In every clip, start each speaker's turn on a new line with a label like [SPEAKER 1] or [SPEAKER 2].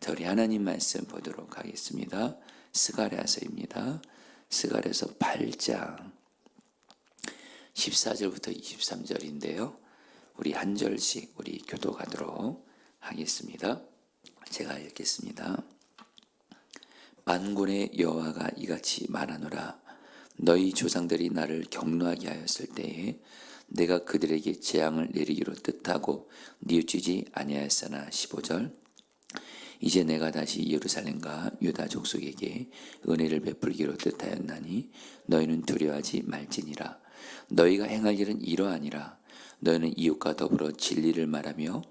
[SPEAKER 1] 자, 우리 하나님 말씀 보도록 하겠습니다. 스가랴서입니다. 스가랴서 8장 14절부터 23절인데요. 우리 한 절씩 우리 교독하도록 하겠습니다. 제가 읽겠습니다. 만군의 여호와가 이같이 말하노라. 너희 조상들이 나를 경노하게 하였을 때에 내가 그들에게 재앙을 내리기로 뜻하고 뉘우치지 아니하였으나 15절 이제 내가 다시 예루살렘과 유다 족속에게 은혜를 베풀기로 뜻하였나니 너희는 두려워하지 말지니라. 너희가 행할 일은 이러하니라. 너희는 이웃과 더불어 진리를 말하며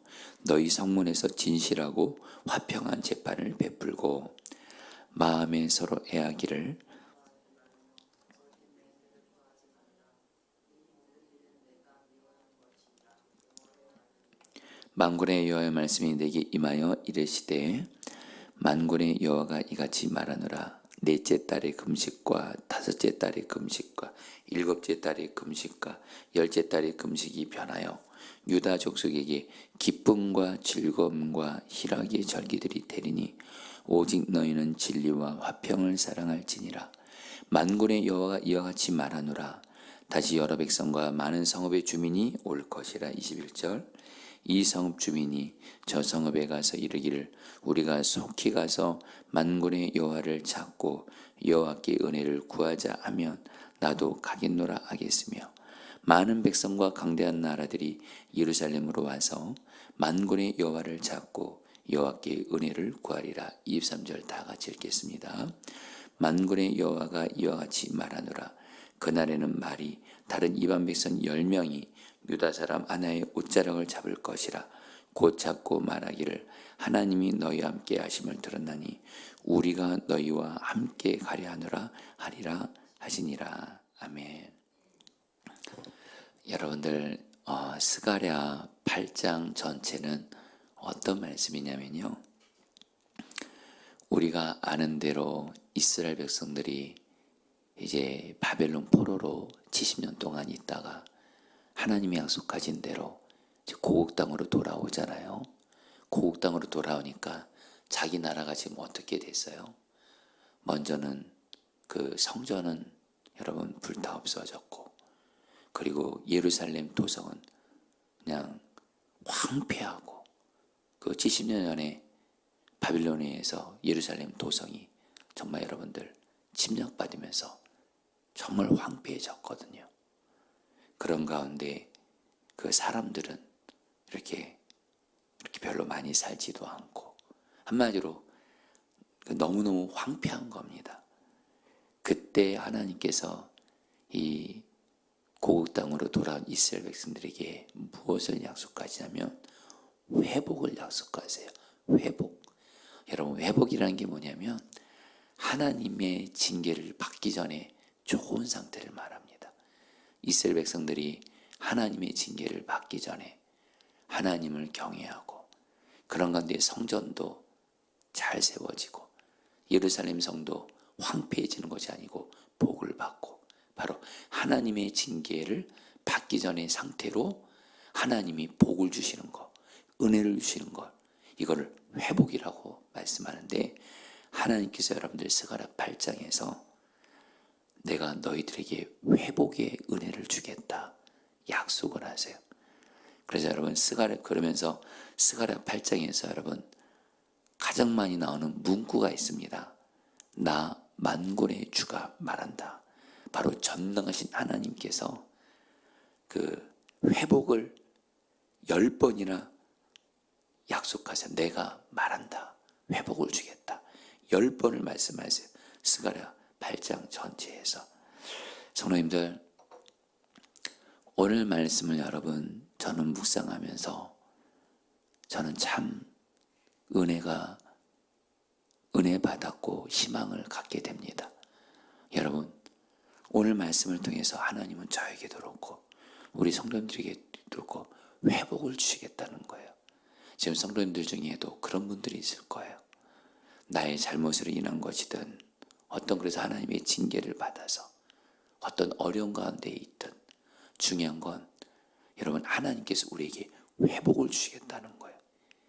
[SPEAKER 1] 너희 성문에서 진실하고 화평한 재판을 베풀고 마음에 서로 애하기를 만군의 여호와의 말씀이 내게 임하여 이르시되 만군의 여호와가 이같이 말하노라. 넷째 달의 금식과 다섯째 달의 금식과 일곱째 달의 금식과 열째 달의 금식이 변하여 유다 족속에게 기쁨과 즐거움과 희락의 절기들이 되리니 오직 너희는 진리와 화평을 사랑할지니라. 만군의 여호와가 이와 같이 말하노라. 다시 여러 백성과 많은 성읍의 주민이 올 것이라. 21절 이 성읍 주민이 저 성읍에 가서 이르기를 우리가 속히 가서 만군의 여호와를 찾고 여호와께 은혜를 구하자 하면 나도 가겠노라 하겠으며 많은 백성과 강대한 나라들이 예루살렘으로 와서 만군의 여호와를 찾고 여호와께 은혜를 구하리라. 23절 다 같이 읽겠습니다. 만군의 여호와가 이와 같이 말하노라. 그날에는 말이 다른 이방 백성 10명이 유다 사람 하나의 옷자락을 잡을 것이라. 곧 잡고 말하기를 하나님이 너희와 함께 하심을 들었나니 우리가 너희와 함께 가려 하노라 하리라 하시니라. 아멘. 여러분들 스가랴 8장 전체는 어떤 말씀이냐면요. 우리가 아는 대로 이스라엘 백성들이 이제 바벨론 포로로 70년 동안 있다가 하나님이 약속하신 대로 고국 땅으로 돌아오잖아요. 고국 땅으로 돌아오니까 자기 나라가 지금 어떻게 됐어요? 먼저는 그 성전은 여러분 불타 없어졌고, 그리고 예루살렘 도성은 그냥 황폐하고, 그 70년 전에 바빌론에 의해서 예루살렘 도성이 정말 여러분들 침략받으면서 정말 황폐해졌거든요. 그런 가운데 그 사람들은 이렇게 별로 많이 살지도 않고, 한마디로 너무너무 황폐한 겁니다. 그때 하나님께서 이 고국 땅으로 돌아온 이스라엘 백성들에게 무엇을 약속하시냐면 회복을 약속하세요. 회복. 여러분, 회복이라는 게 뭐냐면 하나님의 징계를 받기 전에 좋은 상태를 말합니다. 이스라엘 백성들이 하나님의 징계를 받기 전에 하나님을 경외하고, 그런 가운데 성전도 잘 세워지고 예루살렘 성도 황폐해지는 것이 아니고 복을 받고, 바로 하나님의 징계를 받기 전의 상태로 하나님이 복을 주시는 것, 은혜를 주시는 것, 이거를 회복이라고 말씀하는데, 하나님께서 여러분들 스가랴 8장에서 내가 너희들에게 회복의 은혜를 주겠다 약속을 하세요. 그래서 여러분 그러면서 스가랴 8장에서 여러분 가장 많이 나오는 문구가 있습니다. 나 만군의 주가 말한다. 바로 전능하신 하나님께서 그 회복을 10번이나 약속하세요. 내가 말한다. 회복을 주겠다. 10번을 말씀하세요. 스가랴 8장 전체에서. 성도님들, 오늘 말씀을 여러분 저는 묵상하면서 저는 참 은혜 받았고 희망을 갖게 됩니다. 여러분, 오늘 말씀을 통해서 하나님은 저에게도 그렇고 우리 성도님들에게도 그렇고 회복을 주시겠다는 거예요. 지금 성도님들 중에도 그런 분들이 있을 거예요. 나의 잘못으로 인한 것이든 그래서 하나님의 징계를 받아서 어떤 어려운 가운데 있든, 중요한 건 여러분 하나님께서 우리에게 회복을 주시겠다는 거예요.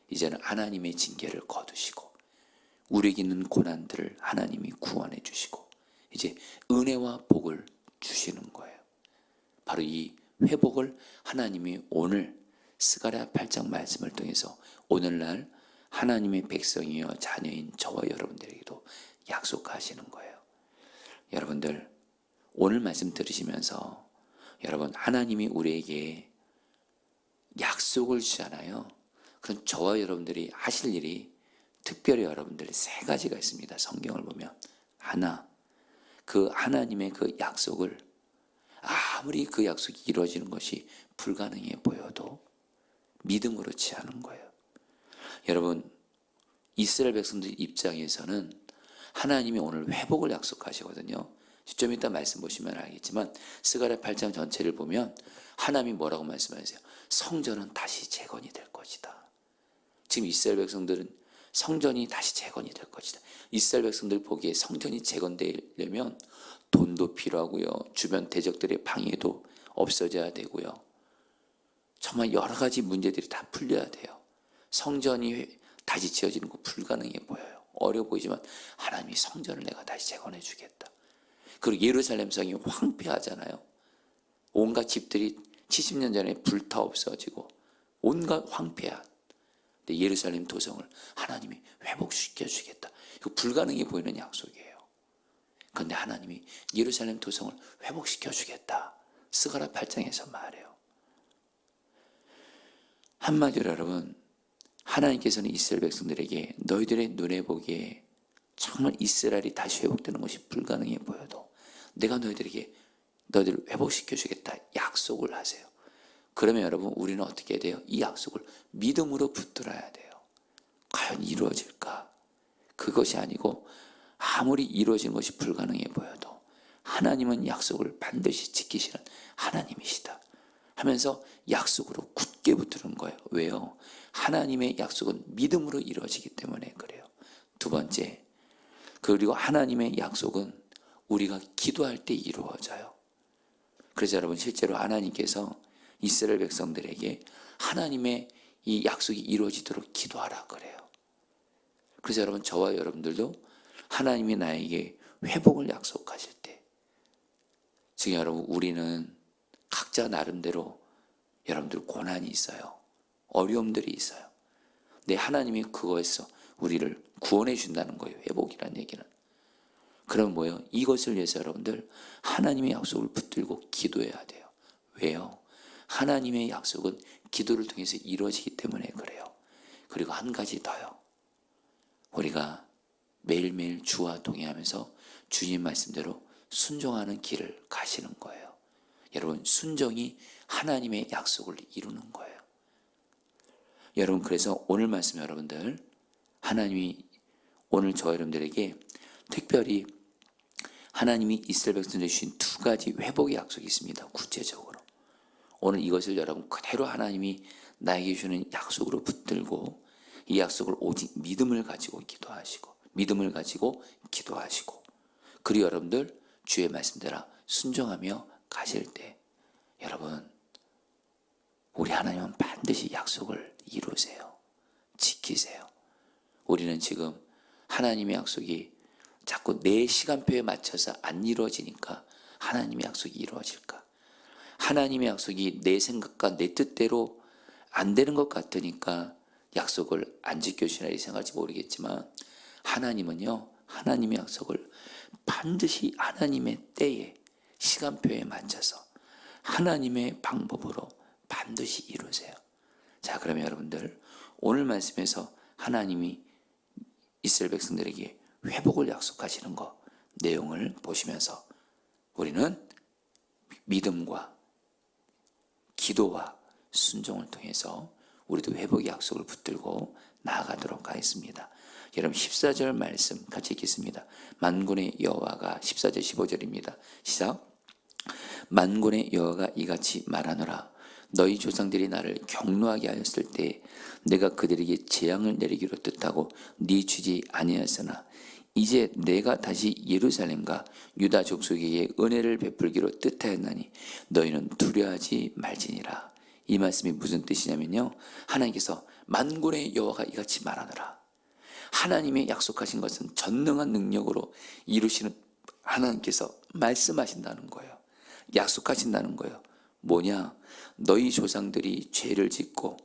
[SPEAKER 1] 이제는 하나님의 징계를 거두시고 우리에게 있는 고난들을 하나님이 구원해 주시고 이제 은혜와 복을 주시는 거예요. 바로 이 회복을 하나님이 오늘 스가랴 8장 말씀을 통해서 오늘날 하나님의 백성이여 자녀인 저와 여러분들에게도 약속하시는 거예요. 여러분들 오늘 말씀 들으시면서 여러분 하나님이 우리에게 약속을 주잖아요. 그럼 저와 여러분들이 하실 일이 특별히 여러분들 세 가지가 있습니다. 성경을 보면 하나, 그 하나님의 그 약속을 아무리 그 약속이 이루어지는 것이 불가능해 보여도 믿음으로 취하는 거예요. 여러분 이스라엘 백성들 입장에서는 하나님이 오늘 회복을 약속하시거든요. 좀 이따 말씀 보시면 알겠지만 스가랴 8장 전체를 보면 하나님이 뭐라고 말씀하세요? 성전은 다시 재건이 될 것이다. 지금 이스라엘 백성들은 성전이 다시 재건이 될 것이다. 이스라엘 백성들 보기에 성전이 재건되려면 돈도 필요하고요. 주변 대적들의 방해도 없어져야 되고요. 정말 여러 가지 문제들이 다 풀려야 돼요. 성전이 다시 지어지는 거 불가능해 보여요. 어려워 보이지만 하나님이 성전을 내가 다시 재건해 주겠다. 그리고 예루살렘 성이 황폐하잖아요. 온갖 집들이 70년 전에 불타 없어지고 온갖 황폐한 근데 예루살렘 도성을 하나님이 회복시켜 주겠다. 이거 불가능해 보이는 약속이에요. 그런데 하나님이 예루살렘 도성을 회복시켜 주겠다. 스가랴 8장에서 말해요. 한마디로 여러분 하나님께서는 이스라엘 백성들에게 너희들의 눈에 보기에 정말 이스라엘이 다시 회복되는 것이 불가능해 보여도 내가 너희들을 회복시켜 주겠다 약속을 하세요. 그러면 여러분 우리는 어떻게 해야 돼요? 이 약속을 믿음으로 붙들어야 돼요. 과연 이루어질까? 그것이 아니고 아무리 이루어진 것이 불가능해 보여도 하나님은 약속을 반드시 지키시는 하나님이시다 하면서 약속으로 굳게 붙드는 거예요. 왜요? 하나님의 약속은 믿음으로 이루어지기 때문에 그래요. 두 번째, 그리고 하나님의 약속은 우리가 기도할 때 이루어져요. 그래서 여러분 실제로 하나님께서 이스라엘 백성들에게 하나님의 이 약속이 이루어지도록 기도하라 그래요. 그래서 여러분 저와 여러분들도 하나님이 나에게 회복을 약속하실 때 지금 여러분 우리는 각자 나름대로 여러분들 고난이 있어요. 어려움들이 있어요. 근데 하나님이 그거에서 우리를 구원해 준다는 거예요. 회복이라는 얘기는. 그럼 뭐예요? 이것을 위해서 여러분들 하나님의 약속을 붙들고 기도해야 돼요. 왜요? 하나님의 약속은 기도를 통해서 이루어지기 때문에 그래요. 그리고 한 가지 더요. 우리가 매일매일 주와 동행하면서 주님 말씀대로 순종하는 길을 가시는 거예요. 여러분 순종이 하나님의 약속을 이루는 거예요. 여러분 그래서 오늘 말씀 여러분들 하나님이 오늘 저 여러분들에게 특별히 하나님이 이스라엘 백성들에게 주신 두 가지 회복의 약속이 있습니다. 구체적으로 오늘 이것을 여러분 그대로 하나님이 나에게 주는 약속으로 붙들고 이 약속을 오직 믿음을 가지고 기도하시고 믿음을 가지고 기도하시고 그리고 여러분들 주의 말씀대로 순종하며 가실 때 여러분 우리 하나님은 반드시 약속을 이루세요. 지키세요. 우리는 지금 하나님의 약속이 자꾸 내 시간표에 맞춰서 안 이루어지니까 하나님의 약속이 이루어질까? 하나님의 약속이 내 생각과 내 뜻대로 안 되는 것 같으니까 약속을 안 지켜주시나 이 생각할지 모르겠지만 하나님은요. 하나님의 약속을 반드시 하나님의 때에 시간표에 맞춰서 하나님의 방법으로 반드시 이루세요. 자, 그러면 여러분들 오늘 말씀에서 하나님이 이스라엘 백성들에게 회복을 약속하시는 거 내용을 보시면서 우리는 믿음과 기도와 순종을 통해서 우리도 회복의 약속을 붙들고 나아가도록 하겠습니다. 여러분 14절 말씀 같이 읽겠습니다. 만군의 여호와가 14절 15절입니다. 시작. 만군의 여호와가 이같이 말하노라. 너희 조상들이 나를 경노하게 하였을 때 내가 그들에게 재앙을 내리기로 뜻하고 네 주지 아니하였으나 이제 내가 다시 예루살렘과 유다 족속에게 은혜를 베풀기로 뜻하였나니 너희는 두려워하지 말지니라. 이 말씀이 무슨 뜻이냐면요. 하나님께서 만군의 여호와가 이같이 말하노라. 하나님의 약속하신 것은 전능한 능력으로 이루시는 하나님께서 말씀하신다는 거예요. 약속하신다는 거예요. 뭐냐? 너희 조상들이 죄를 짓고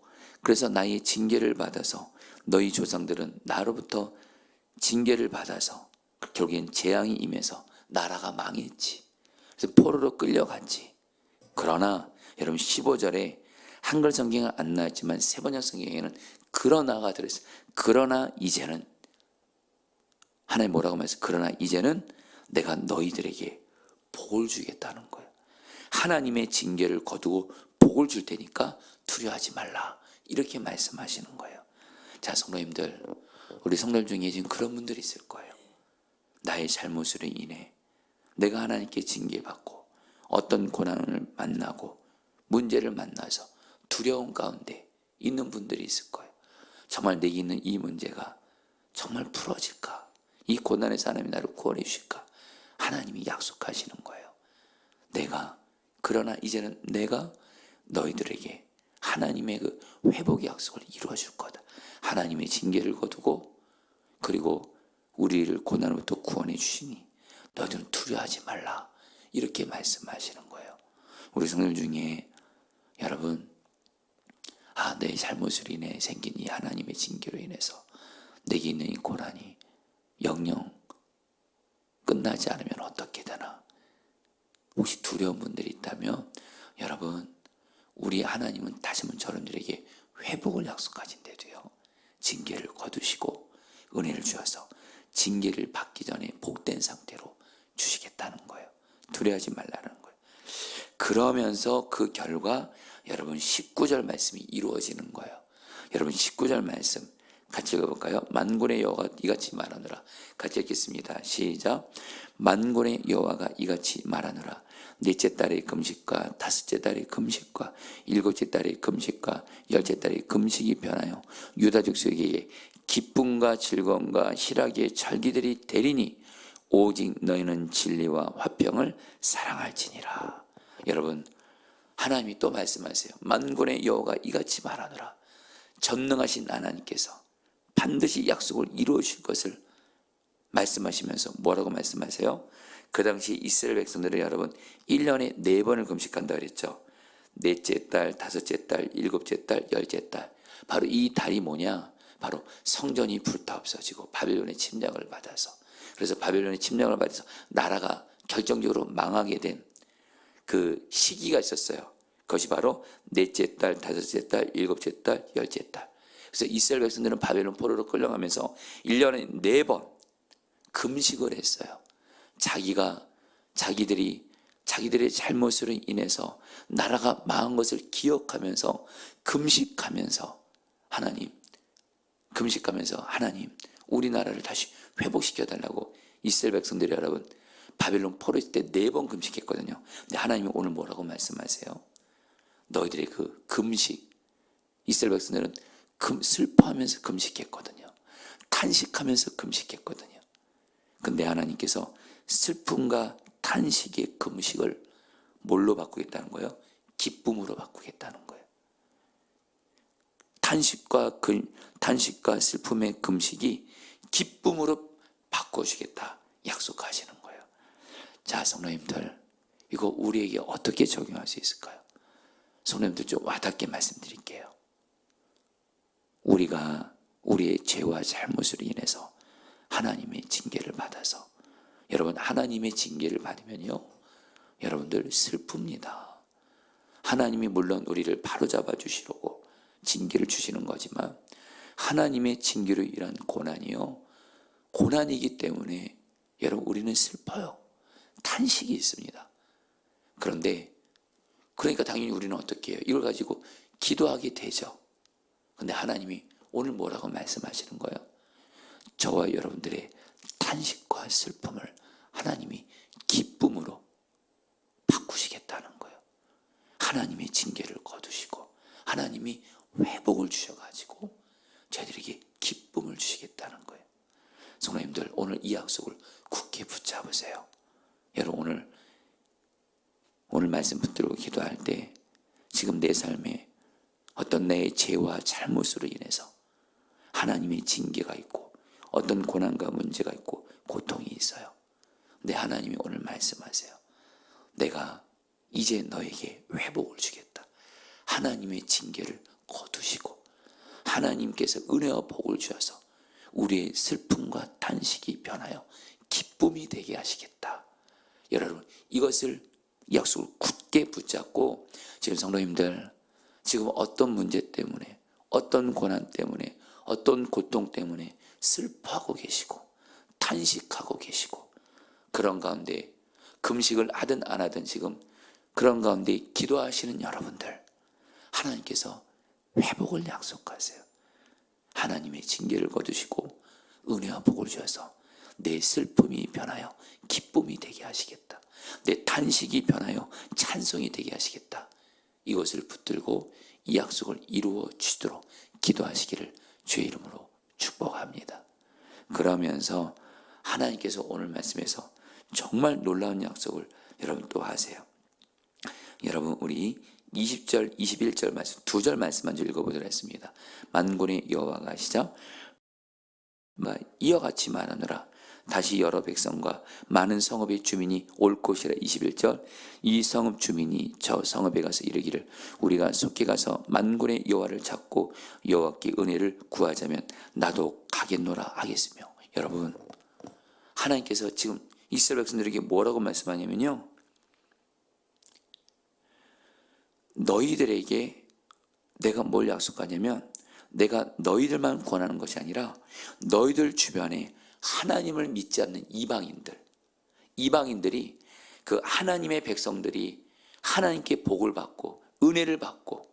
[SPEAKER 1] 그래서 나의 징계를 받아서 너희 조상들은 나로부터 징계를 받아서 결국엔 재앙이 임해서 나라가 망했지. 그래서 포로로 끌려갔지. 그러나 여러분 15절에 한글 성경은 안 나왔지만 세번역 성경에는 그러나가 들어있어요. 그러나 이제는 하나님 뭐라고 말했어요? 그러나 이제는 내가 너희들에게 복을 주겠다는 거예요. 하나님의 징계를 거두고 복을 줄 테니까 두려워하지 말라. 이렇게 말씀하시는 거예요. 자, 성도님들, 우리 성도들 중에 지금 그런 분들이 있을 거예요. 나의 잘못으로 인해 내가 하나님께 징계받고 어떤 고난을 만나고 문제를 만나서 두려움 가운데 있는 분들이 있을 거예요. 정말 내게 있는 이 문제가 정말 풀어질까? 이 고난에서 하나님이 나를 구원해 주실까? 하나님이 약속하시는 거예요. 그러나 이제는 내가 너희들에게 하나님의 그 회복의 약속을 이루어 줄 거다. 하나님의 징계를 거두고 그리고 우리를 고난으로부터 구원해 주시니 너희들은 두려워하지 말라. 이렇게 말씀하시는 거예요. 우리 성도들 중에 여러분, 내 잘못으로 인해 생긴 이 하나님의 징계로 인해서 내게 있는 이 고난이 영영 끝나지 않으면 어떻게 되나? 혹시 두려운 분들이 있다면 여러분, 우리 하나님은 다시 한번 저런들에게 회복을 약속하신대도요. 징계를 거두시고 은혜를 주셔서 징계를 받기 전에 복된 상태로 주시겠다는 거예요. 두려워하지 말라는 거예요. 그러면서 그 결과 여러분 19절 말씀이 이루어지는 거예요. 여러분 19절 말씀 같이 읽어볼까요? 만군의 여호와가 이같이 말하노라. 같이 읽겠습니다. 시작. 만군의 여호와가 이같이 말하노라. 넷째 달의 금식과 다섯째 달의 금식과 일곱째 달의 금식과 열째 달의 금식이 변하여 유다 족속에게 기쁨과 즐거움과 희락의 절기들이 되리니 오직 너희는 진리와 화평을 사랑할지니라. 여러분, 하나님이 또 말씀하세요. 만군의 여호와가 이같이 말하노라. 전능하신 하나님께서 반드시 약속을 이루어 주실 것을 말씀하시면서 뭐라고 말씀하세요? 그 당시 이스라엘 백성들은 여러분 1년에 4번을 금식한다 그랬죠. 넷째 달, 다섯째 달, 일곱째 달, 열째 달. 바로 이 달이 뭐냐? 바로 성전이 불타 없어지고 바벨론의 침략을 받아서, 그래서 바벨론의 침략을 받아서 나라가 결정적으로 망하게 된 그 시기가 있었어요. 그것이 바로 넷째 달, 다섯째 달, 일곱째 달, 열째 달. 그래서 이스라엘 백성들은 바벨론 포로로 끌려가면서 1년에 4번 금식을 했어요. 자기들의 잘못으로 인해서 나라가 망한 것을 기억하면서 금식하면서 하나님 우리나라를 다시 회복시켜달라고 이스라엘 백성들이 여러분 바벨론 포로 있을 때 4번 금식했거든요. 근데 하나님이 오늘 뭐라고 말씀하세요? 너희들의 그 금식, 이스라엘 백성들은 슬퍼하면서 금식했거든요. 탄식하면서 금식했거든요. 근데 하나님께서 슬픔과 탄식의 금식을 뭘로 바꾸겠다는 거예요? 기쁨으로 바꾸겠다는 거예요. 탄식과 슬픔의 금식이 기쁨으로 바꿔주겠다 약속하시는 거예요. 자, 성도님들, 이거 우리에게 어떻게 적용할 수 있을까요? 성도님들 좀 와닿게 말씀드릴게요. 우리가 우리의 죄와 잘못으로 인해서 하나님의 징계를 받아서, 여러분 하나님의 징계를 받으면요 여러분들 슬픕니다. 하나님이 물론 우리를 바로잡아 주시려고 징계를 주시는 거지만 하나님의 징계로 인한 고난이기 때문에 여러분 우리는 슬퍼요. 탄식이 있습니다. 그러니까 당연히 우리는 어떻게 해요? 이걸 가지고 기도하게 되죠. 근데 하나님이 오늘 뭐라고 말씀하시는 거예요? 저와 여러분들의 탄식과 슬픔을 하나님이 기쁨으로 바꾸시겠다는 거예요. 하나님의 징계를 거두시고 하나님이 회복을 주셔가지고 저희들에게 기쁨을 주시겠다는 거예요. 성도님들, 오늘 이 약속을 굳게 붙잡으세요. 여러분 오늘 말씀 붙들고 기도할 때 지금 내 삶에 어떤 내 죄와 잘못으로 인해서 하나님의 징계가 있고 어떤 고난과 문제가 있고 고통이 있어요. 근데 하나님이 오늘 말씀하세요. 내가 이제 너에게 회복을 주겠다. 하나님의 징계를 거두시고 하나님께서 은혜와 복을 주셔서 우리의 슬픔과 탄식이 변하여 기쁨이 되게 하시겠다. 여러분, 이것을 약속을 굳게 붙잡고 지금 성도님들, 지금 어떤 문제 때문에, 어떤 고난 때문에, 어떤 고통 때문에 슬퍼하고 계시고 탄식하고 계시고 그런 가운데 금식을 하든 안 하든 지금 그런 가운데 기도하시는 여러분들, 하나님께서 회복을 약속하세요. 하나님의 징계를 거두시고 은혜와 복을 주셔서 내 슬픔이 변하여 기쁨이 되게 하시겠다. 내 탄식이 변하여 찬송이 되게 하시겠다. 이것을 붙들고 이 약속을 이루어 주시도록 기도하시기를 주의 이름으로 축복합니다. 그러면서 하나님께서 오늘 말씀에서 정말 놀라운 약속을 여러분 또 하세요. 여러분, 우리 20절, 21절 말씀, 2절 말씀 먼저 읽어보도록 하겠습니다. 만군의 여호와가 시작 이와 같이 말하노라. 다시 여러 백성과 많은 성읍의 주민이 올 곳이라. 21절 이 성읍 주민이 저 성읍에 가서 이르기를 우리가 속히 가서 만군의 여호와를 찾고 여호와께 은혜를 구하자면 나도 가겠노라 하겠으며. 여러분, 하나님께서 지금 이스라엘 백성들에게 뭐라고 말씀하냐면요, 너희들에게 내가 뭘 약속하냐면 내가 너희들만 권하는 것이 아니라 너희들 주변에 하나님을 믿지 않는 이방인들이 그 하나님의 백성들이 하나님께 복을 받고 은혜를 받고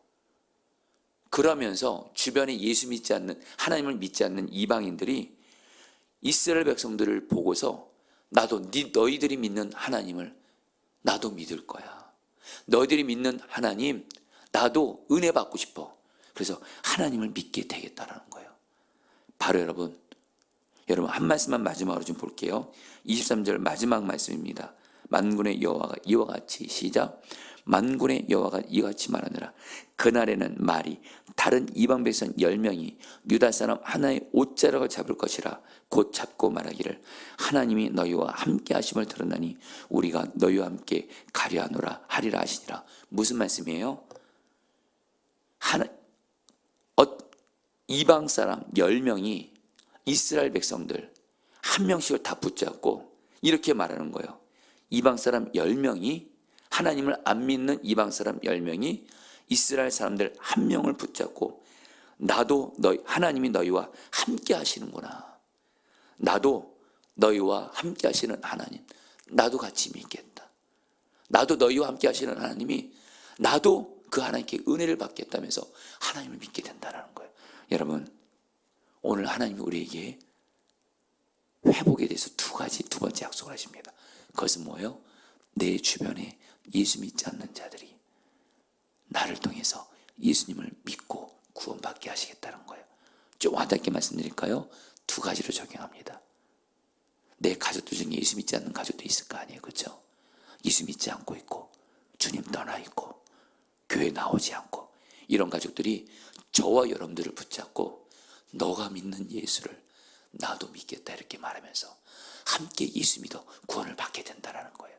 [SPEAKER 1] 그러면서 주변에 예수 믿지 않는, 하나님을 믿지 않는 이방인들이 이스라엘 백성들을 보고서 나도 너희들이 믿는 하나님을 나도 믿을 거야. 너희들이 믿는 하나님 나도 은혜 받고 싶어. 그래서 하나님을 믿게 되겠다라는 거예요. 바로 여러분 한 말씀만 마지막으로 좀 볼게요. 23절 마지막 말씀입니다. 만군의 여호와가 이와 같이 시작 만군의 여호와가 이같이 말하느라 그날에는 말이 다른 이방 백성 10명이 유다 사람 하나의 옷자락을 잡을 것이라. 곧 잡고 말하기를 하나님이 너희와 함께 하심을 들었나니 우리가 너희와 함께 가려 하리라 하시니라. 무슨 말씀이에요? 이방 사람 10명이 이스라엘 백성들 한 명씩을 다 붙잡고 이렇게 말하는 거예요. 이방 사람 10명이, 하나님을 안 믿는 이방 사람 10명이 이스라엘 사람들 한 명을 붙잡고 나도 하나님이 너희와 함께 하시는구나. 나도 너희와 함께 하시는 하나님 나도 같이 믿겠다. 나도 너희와 함께 하시는 하나님이 나도 그 하나님께 은혜를 받겠다면서 하나님을 믿게 된다는 거예요. 여러분, 오늘 하나님이 우리에게 회복에 대해서 두 번째 약속을 하십니다. 그것은 뭐예요? 내 주변에 예수 믿지 않는 자들이 나를 통해서 예수님을 믿고 구원받게 하시겠다는 거예요. 좀 와닿게 말씀드릴까요? 2가지로 적용합니다. 내 가족들 중에 예수 믿지 않는 가족도 있을 거 아니에요, 그렇죠? 예수 믿지 않고 있고 주님 떠나 있고 교회 나오지 않고 이런 가족들이 저와 여러분들을 붙잡고 너가 믿는 예수를 나도 믿겠다 이렇게 말하면서 함께 예수 믿어 구원을 받게 된다는 거예요.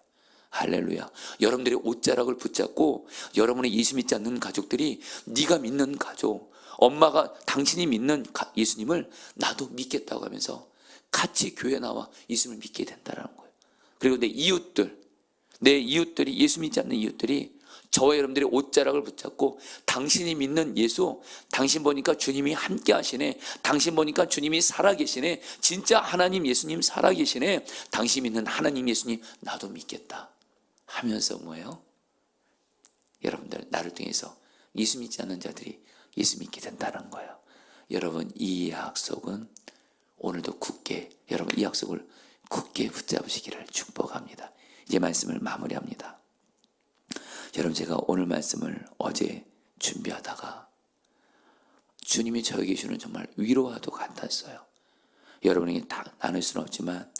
[SPEAKER 1] 할렐루야. 여러분들의 옷자락을 붙잡고 여러분의 예수 믿지 않는 가족들이 네가 믿는 가족, 엄마가 당신이 믿는 예수님을 나도 믿겠다고 하면서 같이 교회 나와 예수님을 믿게 된다는 거예요. 그리고 내 이웃들이 예수 믿지 않는 이웃들이 저와 여러분들의 옷자락을 붙잡고 당신이 믿는 예수, 당신 보니까 주님이 함께 하시네, 당신 보니까 주님이 살아계시네, 진짜 하나님 예수님 살아계시네, 당신 믿는 하나님 예수님 나도 믿겠다 하면서 뭐예요? 여러분들 나를 통해서 예수 믿지 않는 자들이 예수 믿게 된다는 거예요. 여러분, 이 약속은 오늘도 여러분 이 약속을 굳게 붙잡으시기를 축복합니다. 이제 말씀을 마무리합니다. 여러분, 제가 오늘 말씀을 어제 준비하다가 주님이 저에게 주는 정말 위로와도 같았어요. 여러분에게 다 나눌 수는 없지만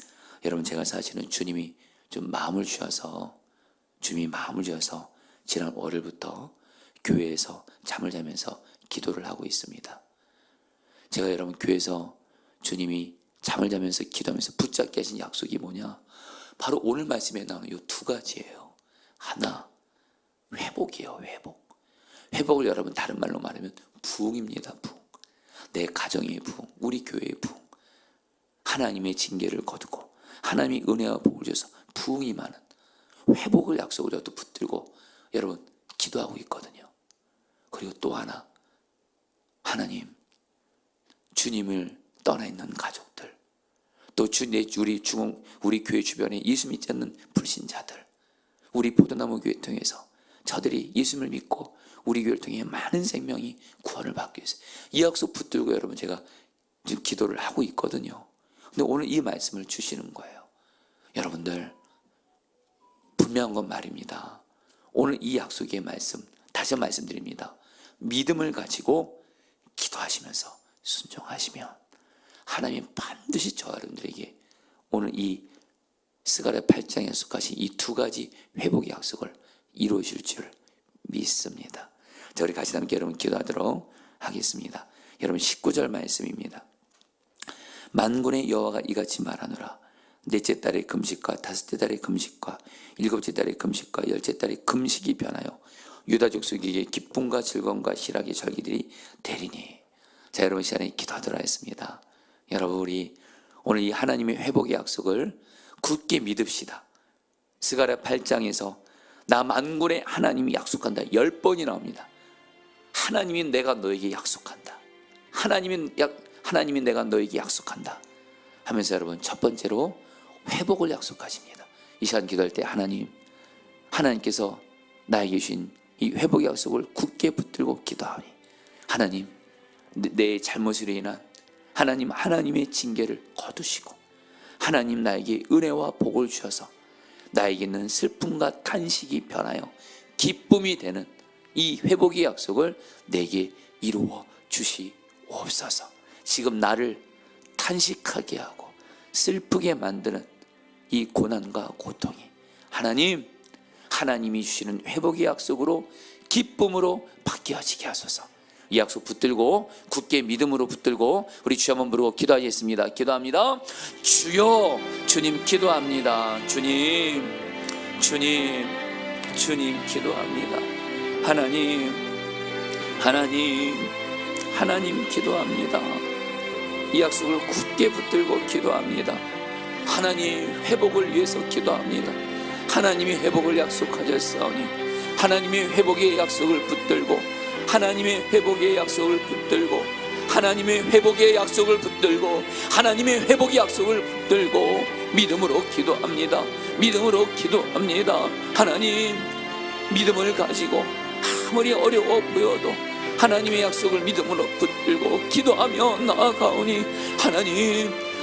[SPEAKER 1] 여러분, 제가 사실은 주님이 마음을 주셔서 지난 월요일부터 교회에서 잠을 자면서 기도를 하고 있습니다. 제가 여러분 교회에서 주님이 잠을 자면서 기도하면서 붙잡게 하신 약속이 뭐냐? 바로 오늘 말씀에 나오는 이 두 가지예요. 하나, 회복이에요. 회복. 회복을 여러분 다른 말로 말하면 부흥입니다. 부흥. 내 가정의 부흥, 우리 교회의 부흥. 하나님의 징계를 거두고 하나님의 은혜와 복을 줘서 부흥이 많은 회복을 약속을 저도 붙들고 여러분 기도하고 있거든요. 그리고 또 하나, 하나님 주님을 떠나 있는 가족들, 또 우리 교회 주변에 예수 믿지 않는 불신자들, 우리 포도나무 교회 통해서 저들이 예수를 믿고 우리 교회를 통해 많은 생명이 구원을 받기 위해서 이 약속 붙들고 여러분 제가 지금 기도를 하고 있거든요. 근데 오늘 이 말씀을 주시는 거예요. 여러분들 분명한 건 말입니다. 오늘 이 약속의 말씀 다시 말씀드립니다. 믿음을 가지고 기도하시면서 순종하시면 하나님 반드시 저 여러분들에게 오늘 이 스가랴 8장에 약속하신 이 두 가지 회복의 약속을 이루어질 줄 믿습니다. 자, 우리 같이 함께 여러분 기도하도록 하겠습니다. 여러분 19절 말씀입니다. 만군의 여호와가 이같이 말하노라. 넷째 달의 금식과 다섯째 달의 금식과 일곱째 달의 금식과 열째 달의 금식이 변하여 유다 족속에게 기쁨과 즐거움과 희락의 절기들이 되리니. 자, 여러분 시간에 기도하도록 하겠습니다. 여러분 우리 오늘 이 하나님의 회복의 약속을 굳게 믿읍시다. 스가랴 8장에서 나 만군의 하나님이 약속한다 10번이 나옵니다. 하나님이 내가 너에게 약속한다. 하나님이 내가 너에게 약속한다 하면서 여러분 첫 번째로 회복을 약속하십니다. 이 시간 기도할 때 하나님께서 나에게 주신 이 회복의 약속을 굳게 붙들고 기도하니 하나님 내 잘못으로 인한 하나님의 징계를 거두시고 하나님 나에게 은혜와 복을 주셔서 나에게는 슬픔과 탄식이 변하여 기쁨이 되는 이 회복의 약속을 내게 이루어 주시옵소서. 지금 나를 탄식하게 하고 슬프게 만드는 이 고난과 고통이 하나님이 주시는 회복의 약속으로 기쁨으로 바뀌어지게 하소서. 이 약속 붙들고 굳게 믿음으로 붙들고 우리 주여 한번 부르고 기도하겠습니다. 기도합니다. 주여, 주님 기도합니다. 주님 기도합니다. 하나님 기도합니다. 이 약속을 굳게 붙들고 기도합니다. 하나님 회복을 위해서 기도합니다. 하나님이 회복을 약속하셨사오니 하나님의 회복의 약속을 붙들고 하나님의 회복의 약속을 붙들고 하나님의 회복의 약속을 붙들고 하나님의 회복의 약속을 붙들고 믿음으로 기도합니다. 믿음으로 기도합니다. 하나님 믿음을 가지고 아무리 어려워 보여도 하나님의 약속을 믿음으로 붙들고 기도하며 나아가오니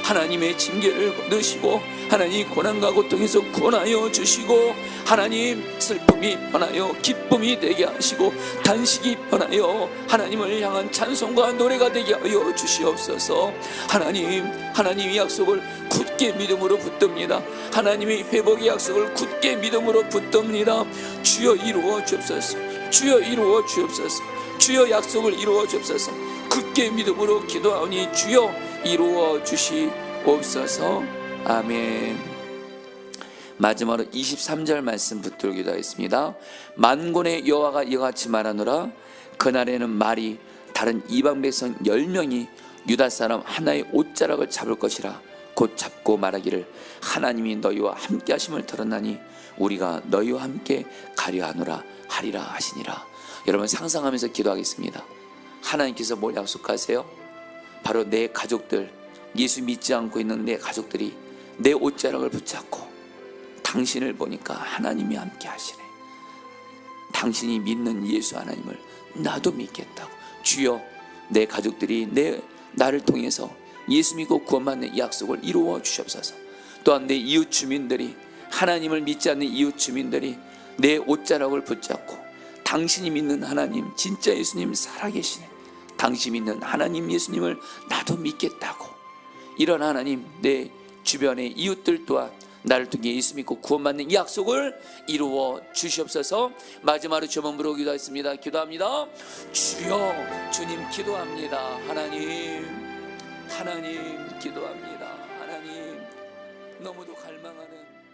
[SPEAKER 1] 하나님의 징계를 거두시고 하나님 고난과 고통에서 구원하여 주시고 하나님 슬픔이 변하여 기쁨이 되게 하시고 단식이 변하여 하나님을 향한 찬송과 노래가 되게 하여 주시옵소서. 하나님의 약속을 굳게 믿음으로 붙듭니다. 하나님의 회복의 약속을 굳게 믿음으로 붙듭니다. 주여 이루어 주옵소서. 주여 이루어 주옵소서. 주여 약속을 이루어 주옵소서. 굳게 믿음으로 기도하오니 주여 이루어 주시옵소서. 아멘. 마지막으로 23절 말씀 붙들고 기도하겠습니다. 만군의 여호와가 이같이 말하노라. 그날에는 말이 다른 이방 백성 10명이 유다 사람 하나의 옷자락을 잡을 것이라. 곧 잡고 말하기를 하나님이 너희와 함께 하심을 들었나니 우리가 너희와 함께 가려 하리라 하시니라. 여러분 상상하면서 기도하겠습니다. 하나님께서 뭘 약속하세요? 바로 내 가족들, 예수 믿지 않고 있는 내 가족들이 내 옷자락을 붙잡고 당신을 보니까 하나님이 함께 하시네. 당신이 믿는 예수 하나님을 나도 믿겠다고. 주여 내 가족들이 나를 통해서 예수 믿고 구원받는 이 약속을 이루어 주시옵소서. 또한 내 이웃 주민들이 하나님을 믿지 않는 이웃 주민들이 내 옷자락을 붙잡고 당신이 믿는 하나님 진짜 예수님 살아계시네. 당신 믿는 하나님 예수님을 나도 믿겠다고. 이런 하나님 내 주변의 이웃들 또한 나를 통해 예수 믿고 구원받는 이 약속을 이루어 주시옵소서. 마지막으로 주여 부르고 기도하겠습니다. 기도합니다. 주여, 주님 기도합니다. 하나님 기도합니다. 너무도 갈망하는